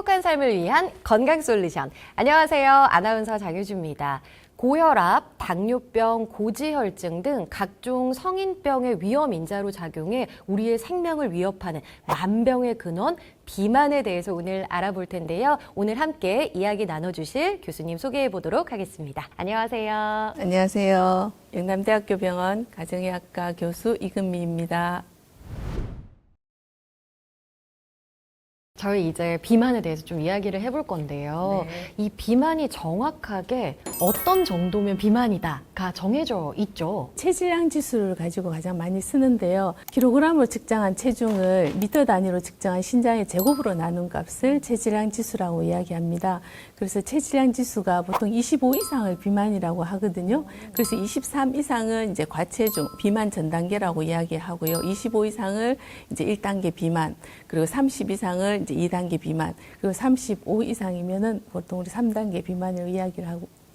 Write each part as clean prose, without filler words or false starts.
행복한 삶을 위한 건강 솔루션. 안녕하세요. 아나운서 장유주입니다. 고혈압, 당뇨병, 고지혈증 등 각종 성인병의 위험 인자로 작용해 우리의 생명을 위협하는 만병의 근원, 비만에 대해서 오늘 알아볼 텐데요. 오늘 함께 이야기 나눠주실 교수님 소개해 보도록 하겠습니다. 안녕하세요. 안녕하세요. 영남대학교 병원 가정의학과 교수 이금미입니다. 저희 이제 비만에 대해서 좀 이야기를 해볼 건데요. 이 비만이 정확하게 어떤 정도면 비만이다가 정해져 있죠. 체질량 지수를 가지고 가장 많이 쓰는데요. 킬로그램으로 측정한 체중을 미터 단위로 측정한 신장의 제곱으로 나눈 값을 체질량 지수라고 이야기합니다. 그래서 체질량 지수가 보통 25 이상을 비만이라고 하거든요. 그래서 23 이상은 이제 과체중, 비만 전 단계라고 이야기하고요. 25 이상을 이제 1단계 비만, 그리고 30 이상을 이제 2단계 비만, 그리고 35 이상이면은 보통 우리 3단계 비만을 이야기를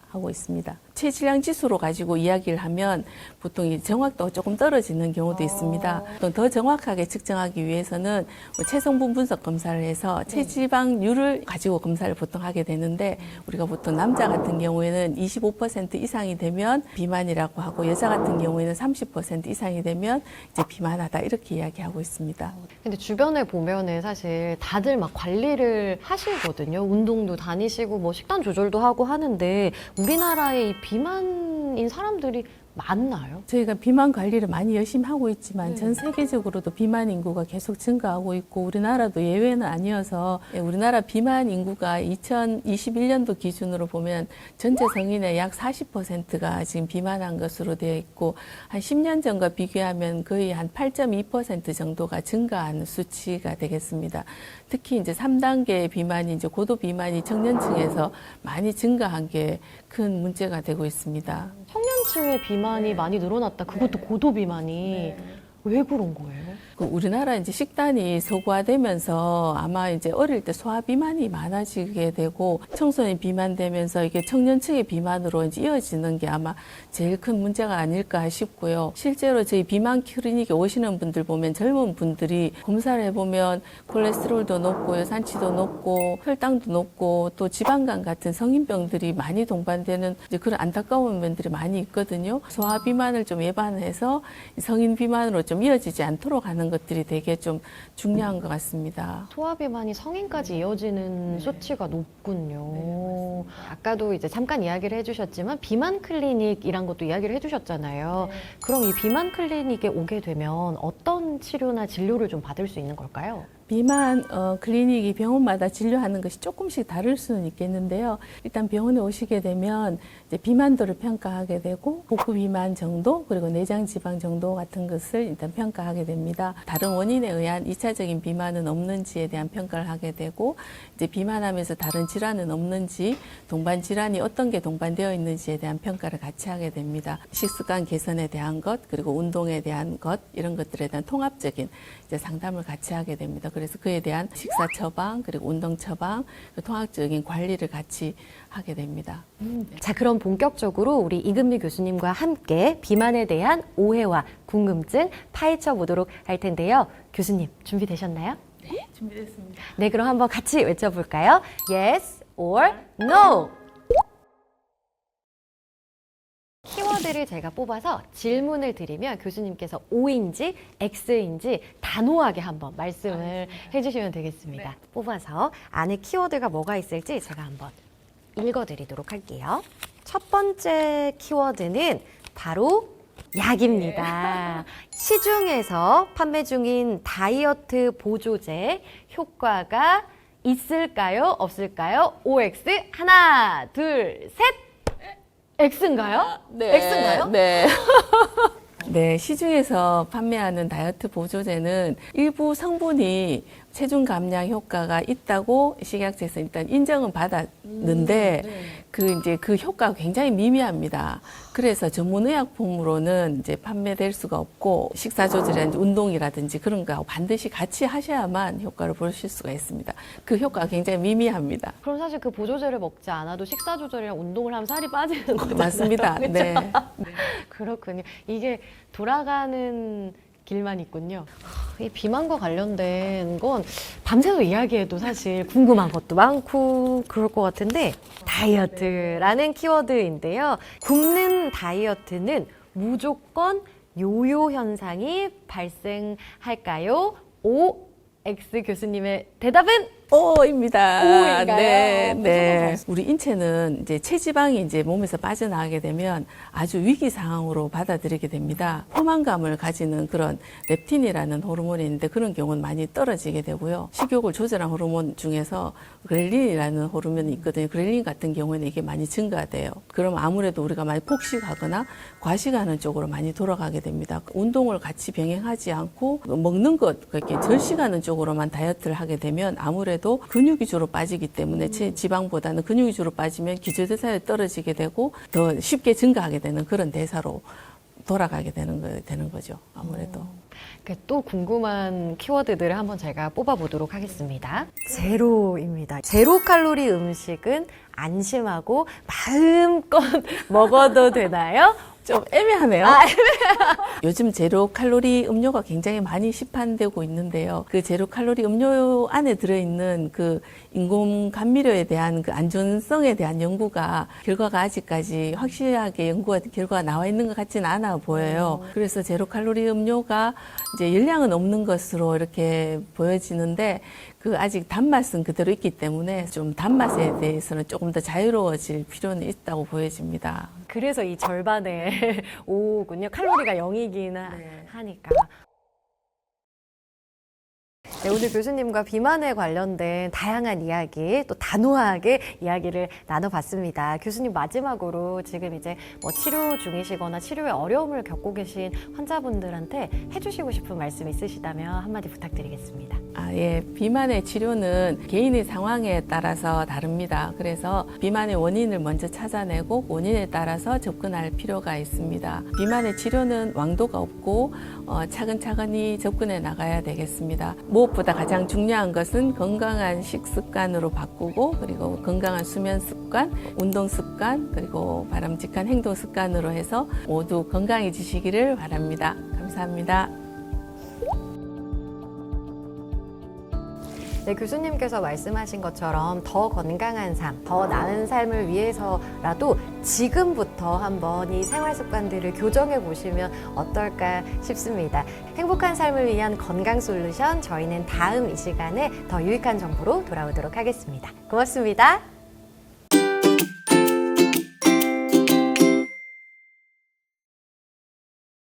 하고 있습니다. 체질량 지수로 가지고 이야기를 하면 보통 이 정확도가 조금 떨어지는 경우도 있습니다. 또 더 정확하게 측정하기 위해서는 체성분 분석 검사를 해서 체지방률을 가지고 검사를 보통 하게 되는데 우리가 보통 남자 같은 경우에는 25% 이상이 되면 비만이라고 하고 여자 같은 경우에는 30% 이상이 되면 이제 비만하다 이렇게 이야기하고 있습니다. 근데 주변에 보면은 사실 다들 막 관리를 하시거든요. 운동도 다니시고 뭐 식단 조절도 하고 하는데 우리나라의 이 비만인 사람들이 많나요? 저희가 비만 관리를 많이 열심히 하고 있지만 전 세계적으로도 비만 인구가 계속 증가하고 있고 우리나라도 예외는 아니어서 우리나라 비만 인구가 2021년도 기준으로 보면 전체 성인의 약 40%가 지금 비만한 것으로 되어 있고 한 10년 전과 비교하면 거의 한 8.2% 정도가 증가한 수치가 되겠습니다. 특히 이제 3단계 비만이 이제 고도 비만이 청년층에서 많이 증가한 게 큰 문제가 되고 있습니다. 청년층의 비만이 많이 늘어났다. 그것도 고도 비만이. 왜 그런 거예요? 우리나라 이제 식단이 서구화되면서 아마 이제 어릴 때 소화 비만이 많아지게 되고 청소년 비만되면서 이게 청년층의 비만으로 이제 이어지는 게 아마 제일 큰 문제가 아닐까 싶고요. 실제로 저희 비만 클리닉에 오시는 분들 보면 젊은 분들이 검사를 해보면 콜레스테롤도 높고 여산치도 높고 혈당도 높고 또 지방간 같은 성인병들이 많이 동반되는 이제 그런 안타까운 면들이 많이 있거든요. 소화 비만을 좀 예방해서 성인 비만으로 좀 이어지지 않도록 하는 것들이 되게 좀 중요한 것 같습니다. 소화 비만이 성인까지 이어지는 수치가 높군요. 아까도 이제 잠깐 이야기를 해주셨지만 비만 클리닉이란 것도 이야기를 해주셨잖아요. 그럼 이 비만 클리닉에 오게 되면 어떤 치료나 진료를 좀 받을 수 있는 걸까요? 비만 클리닉이 병원마다 진료하는 것이 조금씩 다를 수는 있겠는데요. 일단 병원에 오시게 되면 이제 비만도를 평가하게 되고 복부 비만 정도 그리고 내장 지방 정도 같은 것을 일단 평가하게 됩니다. 다른 원인에 의한 2차적인 비만은 없는지에 대한 평가를 하게 되고 이제 비만하면서 다른 질환은 없는지 동반 질환이 어떤 게 동반되어 있는지에 대한 평가를 같이 하게 됩니다. 식습관 개선에 대한 것 그리고 운동에 대한 것 이런 것들에 대한 통합적인 이제 상담을 같이 하게 됩니다. 그래서 그에 대한 식사 처방 그리고 운동 처방 통합적인 관리를 같이 하게 됩니다. 자, 그럼 본격적으로 우리 이금미 교수님과 함께 비만에 대한 오해와 궁금증 파헤쳐 보도록 할 텐데요. 교수님 준비되셨나요? 네, 준비됐습니다. 네, 그럼 한번 같이 외쳐볼까요? Yes or no. 키워드를 제가 뽑아서 질문을 드리면 교수님께서 O인지 X인지 단호하게 한번 말씀을 해주시면 되겠습니다. 네. 뽑아서 안에 키워드가 뭐가 있을지 제가 한번 읽어드리도록 할게요. 첫 번째 키워드는 바로 약입니다. 시중에서 판매 중인 다이어트 보조제 효과가 있을까요? 없을까요? OX 하나, 둘, 셋! X인가요? 네. X인가요? 네. 네, 시중에서 판매하는 다이어트 보조제는 일부 성분이 체중 감량 효과가 있다고 식약처에서 일단 인정은 받았는데 그 효과가 굉장히 미미합니다. 그래서 전문의약품으로는 이제 판매될 수가 없고 식사 조절이라든지 운동이라든지 그런 거 반드시 같이 하셔야만 효과를 보실 수가 있습니다. 그 효과가 굉장히 미미합니다. 그럼 사실 그 보조제를 먹지 않아도 식사 조절이랑 운동을 하면 살이 빠지는 거잖아요. 맞습니다. 그렇죠? 네. 그렇군요. 이게 돌아가는 길만 있군요. 이 비만과 관련된 건 밤새도 이야기해도 사실 궁금한 것도 많고 그럴 것 같은데 다이어트라는 키워드인데요. 굶는 다이어트는 무조건 요요 현상이 발생할까요? O, X 교수님의 대답은 O입니다. O인가요? 네, 무조건 네. 우리 인체는 이제 체지방이 이제 몸에서 빠져나가게 되면 아주 위기 상황으로 받아들이게 됩니다. 포만감을 가지는 그런 렙틴이라는 호르몬이 있는데 그런 경우는 많이 떨어지게 되고요. 식욕을 조절하는 호르몬 중에서 그렐린이라는 호르몬이 있거든요. 그렐린 같은 경우에는 이게 많이 증가돼요. 그럼 아무래도 우리가 많이 폭식하거나 과식하는 쪽으로 많이 돌아가게 됩니다. 운동을 같이 병행하지 않고 먹는 것, 그렇게 절식하는 쪽으로만 다이어트를 하게 되면 아무래도 근육 위주로 빠지기 때문에 지방보다는 근육 위주로 빠지면 기저대사율이 떨어지게 되고 더 쉽게 증가하게 되는 그런 대사로 돌아가게 되는 거죠. 아무래도. 또 궁금한 키워드들을 한번 제가 뽑아보도록 하겠습니다. 제로입니다. 제로 칼로리 음식은 안심하고 마음껏 먹어도 되나요? 좀 애매하네요. 요즘 제로 칼로리 음료가 굉장히 많이 시판되고 있는데요. 그 제로 칼로리 음료 안에 들어있는 그 인공 감미료에 대한 그 안전성에 대한 결과가 아직까지 확실하게 결과가 나와 있는 것 같지는 않아 보여요. 그래서 제로 칼로리 음료가 이제 열량은 없는 것으로 이렇게 보여지는데 그 아직 단맛은 그대로 있기 때문에 좀 단맛에 대해서는 조금 더 자유로워질 필요는 있다고 보여집니다. 그래서 이 절반의 오군요. 칼로리가 0이긴 하니까. 네, 오늘 교수님과 비만에 관련된 다양한 이야기, 또 단호하게 이야기를 나눠봤습니다. 교수님 마지막으로 지금 이제 뭐 치료 중이시거나 치료에 어려움을 겪고 계신 환자분들한테 해주시고 싶은 말씀 있으시다면 한마디 부탁드리겠습니다. 예. 비만의 치료는 개인의 상황에 따라서 다릅니다. 그래서 비만의 원인을 먼저 찾아내고 원인에 따라서 접근할 필요가 있습니다. 비만의 치료는 왕도가 없고 차근차근히 접근해 나가야 되겠습니다. 무엇보다 가장 중요한 것은 건강한 식습관으로 바꾸고 그리고 건강한 수면 습관, 운동 습관, 그리고 바람직한 행동 습관으로 해서 모두 건강해지시기를 바랍니다. 감사합니다. 네, 교수님께서 말씀하신 것처럼 더 건강한 삶, 더 나은 삶을 위해서라도 지금부터 한번 이 생활 습관들을 교정해 보시면 어떨까 싶습니다. 행복한 삶을 위한 건강 솔루션, 저희는 다음 이 시간에 더 유익한 정보로 돌아오도록 하겠습니다. 고맙습니다.